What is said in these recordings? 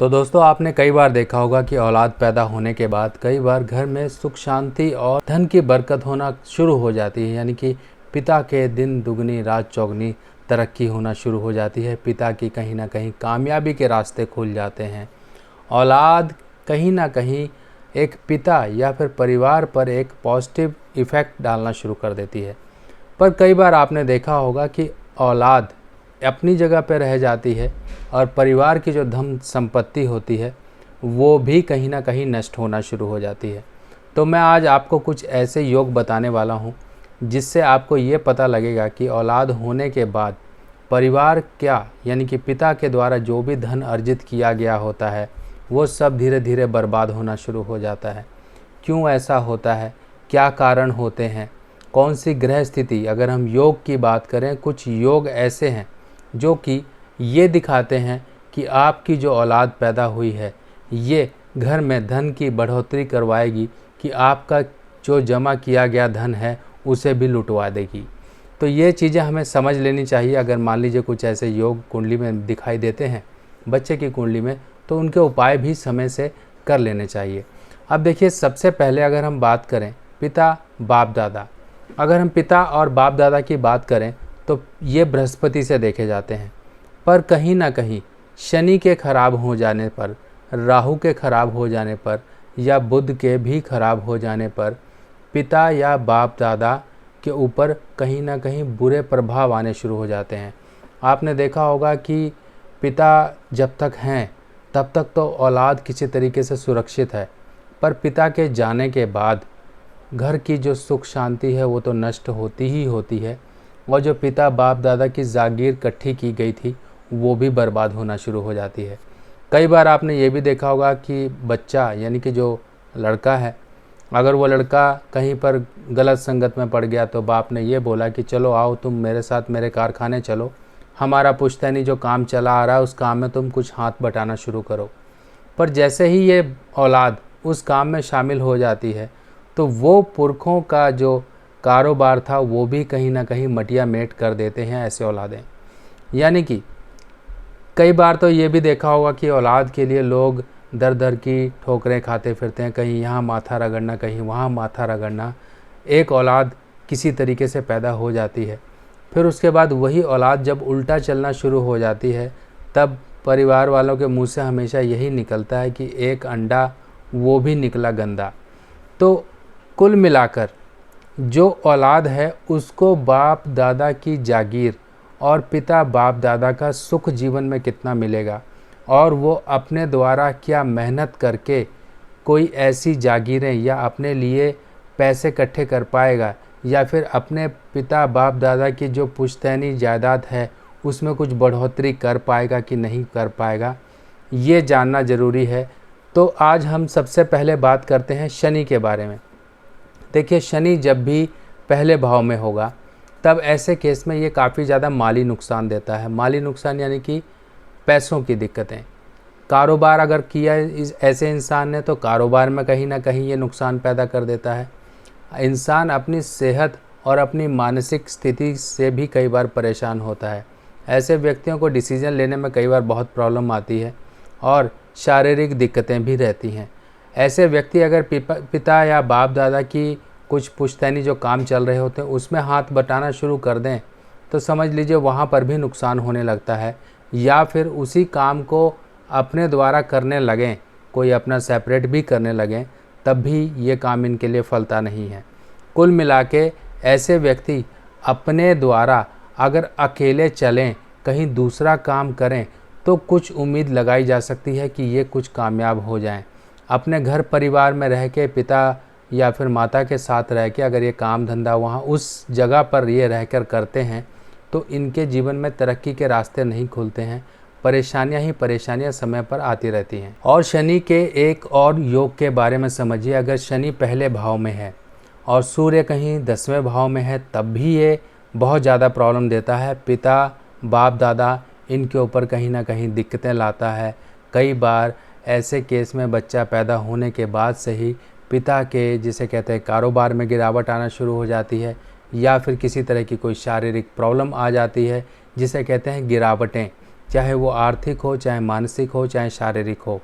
तो दोस्तों, आपने कई बार देखा होगा कि औलाद पैदा होने के बाद कई बार घर में सुख शांति और धन की बरकत होना शुरू हो जाती है। यानी कि पिता के दिन दुगनी रात चौगनी तरक्की होना शुरू हो जाती है। पिता की कहीं ना कहीं कामयाबी के रास्ते खुल जाते हैं। औलाद कहीं ना कहीं एक पिता या फिर परिवार पर एक पॉजिटिव इफ़ेक्ट डालना शुरू कर देती है। पर कई बार आपने देखा होगा कि औलाद अपनी जगह पर रह जाती है और परिवार की जो धन संपत्ति होती है वो भी कहीं ना कहीं नष्ट होना शुरू हो जाती है। तो मैं आज आपको कुछ ऐसे योग बताने वाला हूँ जिससे आपको ये पता लगेगा कि औलाद होने के बाद परिवार क्या, यानी कि पिता के द्वारा जो भी धन अर्जित किया गया होता है वो सब धीरे धीरे बर्बाद होना शुरू हो जाता है। क्यों ऐसा होता है, क्या कारण होते हैं, कौन सी ग्रह स्थिति, अगर हम योग की बात करें, कुछ योग ऐसे हैं जो कि ये दिखाते हैं कि आपकी जो औलाद पैदा हुई है ये घर में धन की बढ़ोतरी करवाएगी कि आपका जो जमा किया गया धन है उसे भी लुटवा देगी। तो ये चीज़ें हमें समझ लेनी चाहिए। अगर मान लीजिए कुछ ऐसे योग कुंडली में दिखाई देते हैं बच्चे की कुंडली में, तो उनके उपाय भी समय से कर लेने चाहिए। अब देखिए, सबसे पहले अगर हम बात करें पिता बाप दादा, अगर हम पिता और बाप दादा की बात करें तो ये बृहस्पति से देखे जाते हैं। पर कहीं ना कहीं शनि के खराब हो जाने पर, राहु के खराब हो जाने पर या बुध के भी खराब हो जाने पर पिता या बाप दादा के ऊपर कहीं ना कहीं बुरे प्रभाव आने शुरू हो जाते हैं। आपने देखा होगा कि पिता जब तक हैं तब तक तो औलाद किसी तरीके से सुरक्षित है, पर पिता के जाने के बाद घर की जो सुख शांति है वो तो नष्ट होती ही होती है, और जो पिता बाप दादा की जागीर इकट्ठी की गई थी वो भी बर्बाद होना शुरू हो जाती है। कई बार आपने ये भी देखा होगा कि बच्चा, यानी कि जो लड़का है, अगर वो लड़का कहीं पर गलत संगत में पड़ गया तो बाप ने ये बोला कि चलो आओ तुम मेरे साथ मेरे कारखाने चलो, हमारा पुश्तैनी जो काम चला आ रहा है उस काम में तुम कुछ हाथ बटाना शुरू करो। पर जैसे ही ये औलाद उस काम में शामिल हो जाती है तो वो पुरखों का जो कारोबार था वो भी कहीं ना कहीं मटिया मेट कर देते हैं ऐसे औलादें। यानी कि कई बार तो ये भी देखा होगा कि औलाद के लिए लोग दर दर की ठोकरें खाते फिरते हैं, कहीं यहाँ माथा रगड़ना कहीं वहाँ माथा रगड़ना। एक औलाद किसी तरीके से पैदा हो जाती है, फिर उसके बाद वही औलाद जब उल्टा चलना शुरू हो जाती है तब परिवार वालों के मुंह से हमेशा यही निकलता है कि एक अंडा वो भी निकला गंदा। तो कुल मिलाकर जो औलाद है उसको बाप दादा की जागीर और पिता बाप दादा का सुख जीवन में कितना मिलेगा, और वो अपने द्वारा क्या मेहनत करके कोई ऐसी जागीरें या अपने लिए पैसे इकट्ठे कर पाएगा, या फिर अपने पिता बाप दादा की जो पुश्तैनी जायदाद है उसमें कुछ बढ़ोतरी कर पाएगा कि नहीं कर पाएगा, ये जानना ज़रूरी है। तो आज हम सबसे पहले बात करते हैं शनि के बारे में। देखिए, शनि जब भी पहले भाव में होगा तब ऐसे केस में ये काफ़ी ज़्यादा माली नुकसान देता है। माली नुकसान यानी कि पैसों की दिक्कतें। कारोबार अगर किया ऐसे इंसान ने तो कारोबार में कहीं ना कहीं ये नुकसान पैदा कर देता है। इंसान अपनी सेहत और अपनी मानसिक स्थिति से भी कई बार परेशान होता है। ऐसे व्यक्तियों को डिसीज़न लेने में कई बार बहुत प्रॉब्लम आती है और शारीरिक दिक्कतें भी रहती हैं। ऐसे व्यक्ति अगर पिता या बाप दादा की कुछ पुश्तैनी जो काम चल रहे होते हैं उसमें हाथ बटाना शुरू कर दें तो समझ लीजिए वहाँ पर भी नुकसान होने लगता है, या फिर उसी काम को अपने द्वारा करने लगें, कोई अपना सेपरेट भी करने लगें, तब भी ये काम इनके लिए फलता नहीं है। कुल मिला के ऐसे व्यक्ति अपने द्वारा अगर अकेले चलें, कहीं दूसरा काम करें, तो कुछ उम्मीद लगाई जा सकती है कि ये कुछ कामयाब हो जाएं। अपने घर परिवार में रह के पिता या फिर माता के साथ रह के अगर ये काम धंधा वहाँ उस जगह पर ये रहकर करते हैं तो इनके जीवन में तरक्की के रास्ते नहीं खुलते हैं, परेशानियाँ ही परेशानियाँ समय पर आती रहती हैं। और शनि के एक और योग के बारे में समझिए। अगर शनि पहले भाव में है और सूर्य कहीं 10वें भाव में है तब भी ये बहुत ज़्यादा प्रॉब्लम देता है। पिता बाप दादा इनके ऊपर कहीं ना कहीं दिक्कतें लाता है। कई बार ऐसे केस में बच्चा पैदा होने के बाद से ही पिता के, जिसे कहते हैं, कारोबार में गिरावट आना शुरू हो जाती है, या फिर किसी तरह की कोई शारीरिक प्रॉब्लम आ जाती है जिसे कहते हैं गिरावटें। चाहे वो आर्थिक हो, चाहे मानसिक हो, चाहे शारीरिक हो।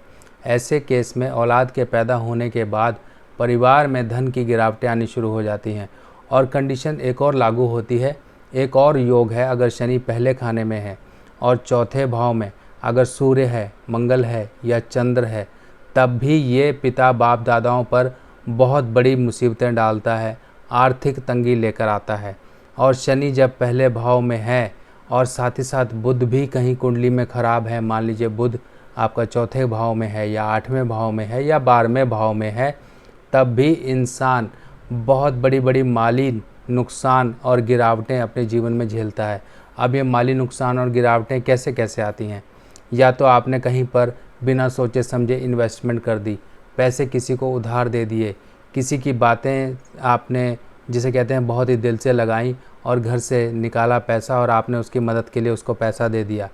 ऐसे केस में औलाद के पैदा होने के बाद परिवार में धन की गिरावटें आनी शुरू हो जाती हैं। और कंडीशन एक और लागू होती है, एक और योग है। अगर शनि पहले खाने में है और चौथे भाव में अगर सूर्य है, मंगल है या चंद्र है, तब भी ये पिता बाप दादाओं पर बहुत बड़ी मुसीबतें डालता है, आर्थिक तंगी लेकर आता है। और शनि जब पहले भाव में है और साथ ही साथ बुध भी कहीं कुंडली में ख़राब है, मान लीजिए बुध आपका चौथे भाव में है या 8वें भाव में है या 12वें भाव में है, तब भी इंसान बहुत बड़ी बड़ी माली नुकसान और गिरावटें अपने जीवन में झेलता है। अब ये माली नुकसान और गिरावटें कैसे कैसे आती हैं? या तो आपने कहीं पर बिना सोचे समझे इन्वेस्टमेंट कर दी, पैसे किसी को उधार दे दिए, किसी की बातें आपने जिसे कहते हैं बहुत ही दिल से लगाई और घर से निकाला पैसा और आपने उसकी मदद के लिए उसको पैसा दे दिया।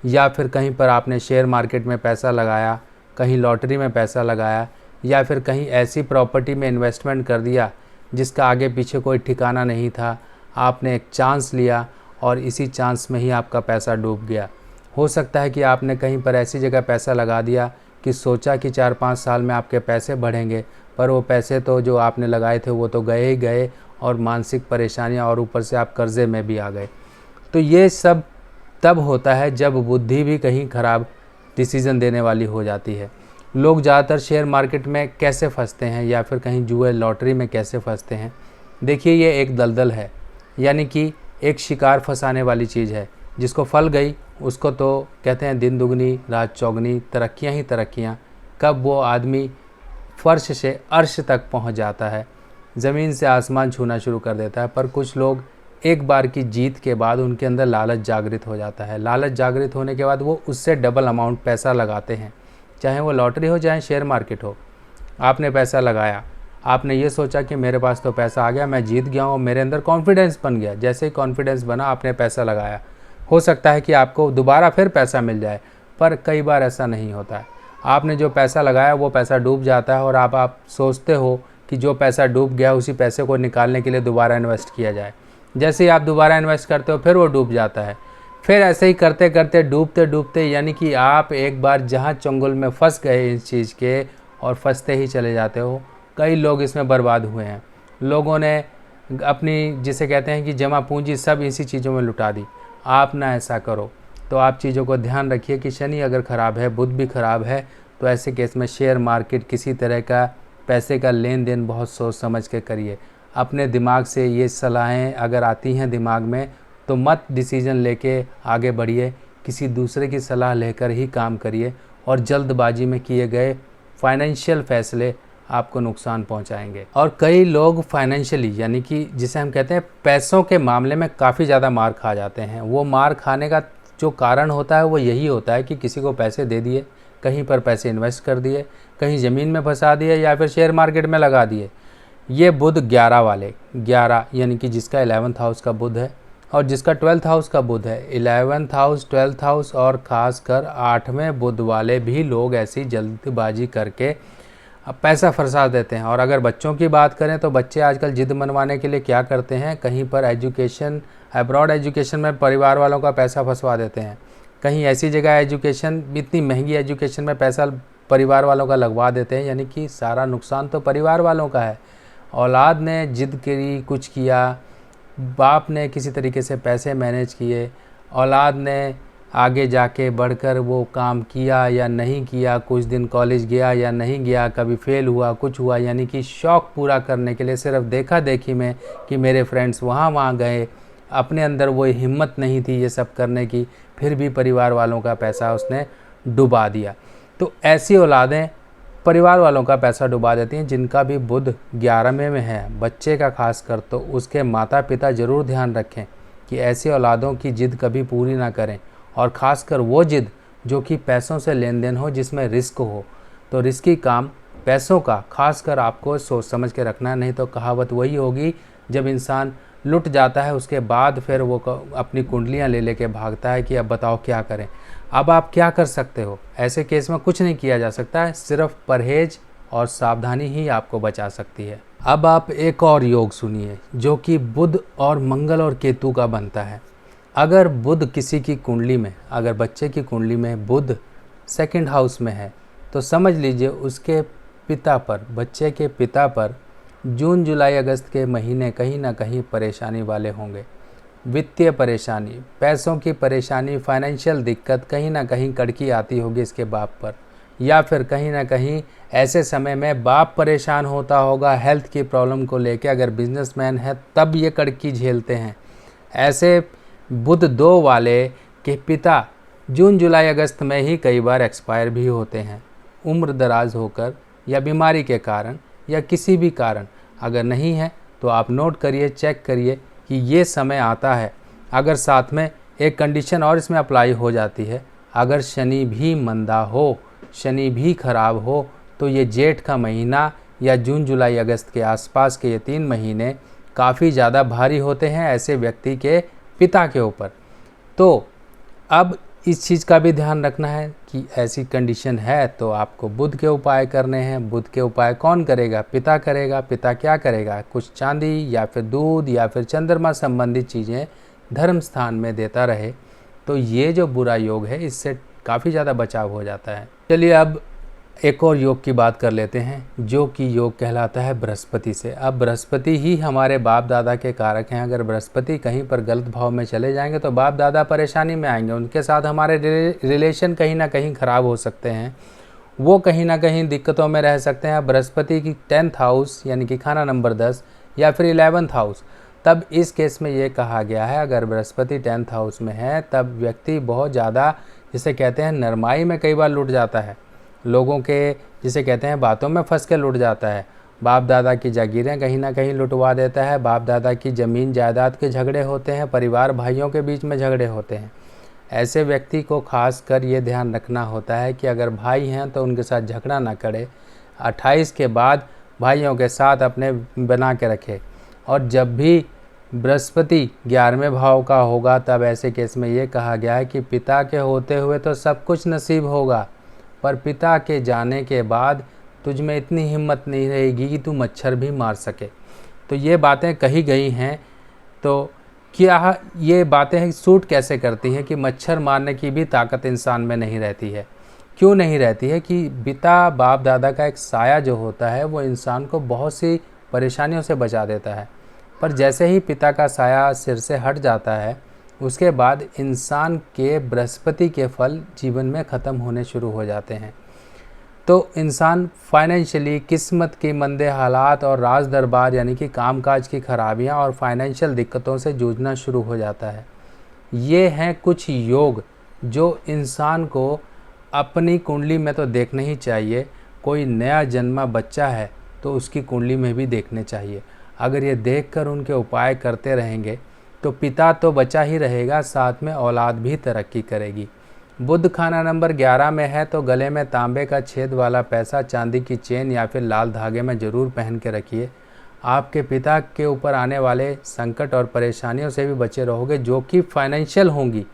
या फिर कहीं पर आपने शेयर मार्केट में पैसा लगाया, कहीं लॉटरी में पैसा लगाया, या फिर कहीं ऐसी प्रॉपर्टी में इन्वेस्टमेंट कर दिया जिसका आगे पीछे कोई ठिकाना नहीं था। आपने एक चांस लिया और इसी चांस में ही आपका पैसा डूब गया। हो सकता है कि आपने कहीं पर ऐसी जगह पैसा लगा दिया कि सोचा कि 4-5 साल में आपके पैसे बढ़ेंगे, पर वो पैसे तो जो आपने लगाए थे वो तो गए ही गए और मानसिक परेशानियां और ऊपर से आप कर्ज़े में भी आ गए। तो ये सब तब होता है जब बुद्धि भी कहीं ख़राब डिसीज़न देने वाली हो जाती है। लोग ज़्यादातर शेयर मार्केट में कैसे फंसते हैं या फिर कहीं जुए लॉटरी में कैसे फंसते हैं? देखिए, ये एक दलदल है, यानी कि एक शिकार फंसाने वाली चीज़ है। जिसको फल गई उसको तो कहते हैं दिन दुगनी रात चौगनी, तरक्कियाँ ही तरक्कियाँ। कब वो आदमी फर्श से अर्श तक पहुंच जाता है, ज़मीन से आसमान छूना शुरू कर देता है। पर कुछ लोग एक बार की जीत के बाद उनके अंदर लालच जागृत हो जाता है। लालच जागृत होने के बाद वो उससे डबल अमाउंट पैसा लगाते हैं, चाहे वो लॉटरी हो चाहे शेयर मार्केट हो। आपने पैसा लगाया, आपने ये सोचा कि मेरे पास तो पैसा आ गया, मैं जीत गया हूँ, मेरे अंदर कॉन्फिडेंस बन गया। जैसे ही कॉन्फिडेंस बना, आपने पैसा लगाया, हो सकता है कि आपको दोबारा फिर पैसा मिल जाए, पर कई बार ऐसा नहीं होता है। आपने जो पैसा लगाया वो पैसा डूब जाता है और आप सोचते हो कि जो पैसा डूब गया उसी पैसे को निकालने के लिए दोबारा इन्वेस्ट किया जाए। जैसे ही आप दोबारा इन्वेस्ट करते हो फिर वो डूब जाता है। फिर ऐसे ही करते करते डूबते डूबते, यानी कि आप एक बार जहाँ चंगुल में फंस गए इस चीज़ के और फंसते ही चले जाते हो। कई लोग इसमें बर्बाद हुए हैं। लोगों ने अपनी जिसे कहते हैं कि जमा पूंजी सब इसी चीज़ों में लुटा दी। आप ना ऐसा करो। तो आप चीज़ों को ध्यान रखिए कि शनि अगर ख़राब है, बुध भी ख़राब है, तो ऐसे केस में शेयर मार्केट किसी तरह का पैसे का लेन देन बहुत सोच समझ के करिए। अपने दिमाग से ये सलाहें अगर आती हैं दिमाग में तो मत डिसीज़न लेके आगे बढ़िए, किसी दूसरे की सलाह लेकर ही काम करिए और जल्दबाजी में किए गए फाइनेंशियल फैसले आपको नुकसान पहुंचाएंगे। और कई लोग फाइनेंशियली, यानी कि जिसे हम कहते हैं पैसों के मामले में काफ़ी ज़्यादा मार खा जाते हैं। वो मार खाने का जो कारण होता है वो यही होता है कि किसी को पैसे दे दिए, कहीं पर पैसे इन्वेस्ट कर दिए, कहीं ज़मीन में फंसा दिए या फिर शेयर मार्केट में लगा दिए। ये बुध 11 वाले 11 यानी कि जिसका 11th हाउस का बुध है और जिसका 12th हाउस का बुध है, 11th हाउस 12th हाउस और ख़ासकर 8वें बुध वाले भी लोग ऐसी जल्दबाजी करके पैसा फंसा देते हैं। और अगर बच्चों की बात करें तो बच्चे आजकल जिद मनवाने के लिए क्या करते हैं, कहीं पर एजुकेशन, अब्रॉड एजुकेशन में परिवार वालों का पैसा फंसवा देते हैं। कहीं ऐसी जगह एजुकेशन, इतनी महंगी एजुकेशन में पैसा परिवार वालों का लगवा देते हैं, यानी कि सारा नुकसान तो परिवार वालों का है। औलाद ने जिद करी, कुछ किया, बाप ने किसी तरीके से पैसे मैनेज किए, औलाद ने आगे जाके बढ़कर वो काम किया या नहीं किया, कुछ दिन कॉलेज गया या नहीं गया, कभी फेल हुआ, कुछ हुआ, यानी कि शौक़ पूरा करने के लिए सिर्फ देखा देखी में कि मेरे फ्रेंड्स वहाँ गए, अपने अंदर वो हिम्मत नहीं थी ये सब करने की, फिर भी परिवार वालों का पैसा उसने डुबा दिया। तो ऐसी औलादें परिवार वालों का पैसा डुबा देती हैं। जिनका भी बुध 11वें में है, बच्चे का खास कर, तो उसके माता पिता ज़रूर ध्यान रखें कि ऐसी औलादों की जिद कभी पूरी ना करें, और ख़ासकर वो जिद जो कि पैसों से लेन देन हो, जिसमें रिस्क हो। तो रिस्की काम पैसों का खासकर आपको सोच समझ के रखना, नहीं तो कहावत वही होगी, जब इंसान लुट जाता है उसके बाद फिर वो अपनी कुंडलियां ले लेके भागता है कि अब बताओ क्या करें। अब आप क्या कर सकते हो? ऐसे केस में कुछ नहीं किया जा सकता है, सिर्फ परहेज और सावधानी ही आपको बचा सकती है। अब आप एक और योग सुनिए जो कि बुध और मंगल और केतु का बनता है। अगर बुध किसी की कुंडली में, अगर बच्चे की कुंडली में बुध सेकंड हाउस में है तो समझ लीजिए उसके पिता पर, बच्चे के पिता पर जून जुलाई अगस्त के महीने कहीं ना कहीं परेशानी वाले होंगे। वित्तीय परेशानी, पैसों की परेशानी, फाइनेंशियल दिक्कत, कहीं ना कहीं कड़की आती होगी इसके बाप पर, या फिर कहीं ना कहीं ऐसे समय में बाप परेशान होता होगा हेल्थ की प्रॉब्लम को लेकर। अगर बिजनेसमैन है तब ये कड़की झेलते हैं। ऐसे बुध 2 वाले के पिता जून जुलाई अगस्त में ही कई बार एक्सपायर भी होते हैं, उम्र दराज होकर या बीमारी के कारण या किसी भी कारण। अगर नहीं है तो आप नोट करिए, चेक करिए कि ये समय आता है। अगर साथ में एक कंडीशन और इसमें अप्लाई हो जाती है, अगर शनि भी मंदा हो, शनि भी खराब हो, तो ये जेठ का महीना या जून जुलाई अगस्त के आसपास के ये 3 महीने काफ़ी ज़्यादा भारी होते हैं ऐसे व्यक्ति के पिता के ऊपर। तो अब इस चीज़ का भी ध्यान रखना है कि ऐसी कंडीशन है तो आपको बुध के उपाय करने हैं। बुध के उपाय कौन करेगा? पिता करेगा। पिता क्या करेगा? कुछ चांदी या फिर दूध या फिर चंद्रमा संबंधित चीज़ें धर्म स्थान में देता रहे, तो ये जो बुरा योग है इससे काफ़ी ज़्यादा बचाव हो जाता है। चलिए अब एक और योग की बात कर लेते हैं जो कि योग कहलाता है बृहस्पति से। अब बृहस्पति ही हमारे बाप दादा के कारक हैं। अगर बृहस्पति कहीं पर गलत भाव में चले जाएंगे तो बाप दादा परेशानी में आएंगे, उनके साथ हमारे रिलेशन कहीं ना कहीं ख़राब हो सकते हैं, वो कहीं ना कहीं दिक्कतों में रह सकते हैं। बृहस्पति की 10th हाउस यानी कि खाना नंबर 10 या फिर 11th हाउस, तब इस केस में ये कहा गया है अगर बृहस्पति 10th हाउस में है तब व्यक्ति बहुत ज़्यादा, जिसे कहते हैं नरमाई में कई बार लुट जाता है, लोगों के जिसे कहते हैं बातों में फंस के लुट जाता है। बाप दादा की जागीरें कहीं ना कहीं लुटवा देता है, बाप दादा की ज़मीन जायदाद के झगड़े होते हैं, परिवार भाइयों के बीच में झगड़े होते हैं। ऐसे व्यक्ति को खास कर ये ध्यान रखना होता है कि अगर भाई हैं तो उनके साथ झगड़ा ना करे, 28 के बाद भाइयों के साथ अपने बना के रखे। और जब भी बृहस्पति 11वें भाव का होगा तब ऐसे केस में ये कहा गया है कि पिता के होते हुए तो सब कुछ नसीब होगा, पर पिता के जाने के बाद तुझ में इतनी हिम्मत नहीं रहेगी कि तू मच्छर भी मार सके। तो ये बातें कही गई हैं। तो क्या ये बातें सूट कैसे करती हैं कि मच्छर मारने की भी ताकत इंसान में नहीं रहती है? क्यों नहीं रहती है? कि पिता बाप दादा का एक साया जो होता है वो इंसान को बहुत सी परेशानियों से बचा देता है, पर जैसे ही पिता का साया सिर से हट जाता है उसके बाद इंसान के बृहस्पति के फल जीवन में ख़त्म होने शुरू हो जाते हैं। तो इंसान फाइनेंशियली किस्मत की मंदे हालात और राज दरबार यानी कि कामकाज की खराबियां और फाइनेंशियल दिक्कतों से जूझना शुरू हो जाता है। ये हैं कुछ योग जो इंसान को अपनी कुंडली में तो देखने ही चाहिए। कोई नया जन्मा बच्चा है तो उसकी कुंडली में भी देखने चाहिए। अगर ये देखकर उनके उपाय करते रहेंगे तो पिता तो बचा ही रहेगा, साथ में औलाद भी तरक्की करेगी। बुध खाना नंबर 11 में है तो गले में तांबे का छेद वाला पैसा, चांदी की चेन या फिर लाल धागे में ज़रूर पहन के रखिए। आपके पिता के ऊपर आने वाले संकट और परेशानियों से भी बचे रहोगे जो कि फाइनेंशियल होंगी।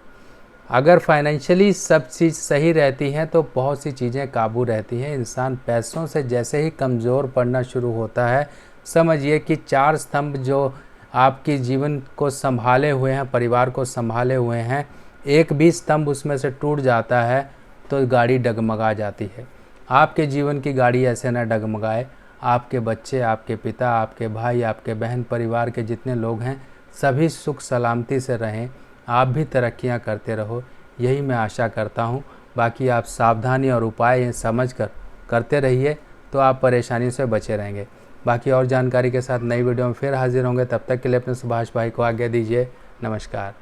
अगर फाइनेंशियली सब चीज़ सही रहती हैं तो बहुत सी चीज़ें काबू रहती हैं। इंसान पैसों से जैसे ही कमज़ोर पड़ना शुरू होता है, समझिए कि 4 स्तंभ जो आपकी जीवन को संभाले हुए हैं, परिवार को संभाले हुए हैं, एक भी स्तंभ उसमें से टूट जाता है तो गाड़ी डगमगा जाती है। आपके जीवन की गाड़ी ऐसे न डगमगाए। आपके बच्चे, आपके पिता, आपके भाई, आपके बहन, परिवार के जितने लोग हैं सभी सुख सलामती से रहें, आप भी तरक्कियां करते रहो, यही मैं आशा करता हूं। बाकी आप सावधानी और उपाय समझ कर करते रहिए तो आप परेशानी से बचे रहेंगे। बाकी और जानकारी के साथ नई वीडियो में फिर हाजिर होंगे। तब तक के लिए अपने सुभाष भाई को आज्ञा दीजिए। नमस्कार।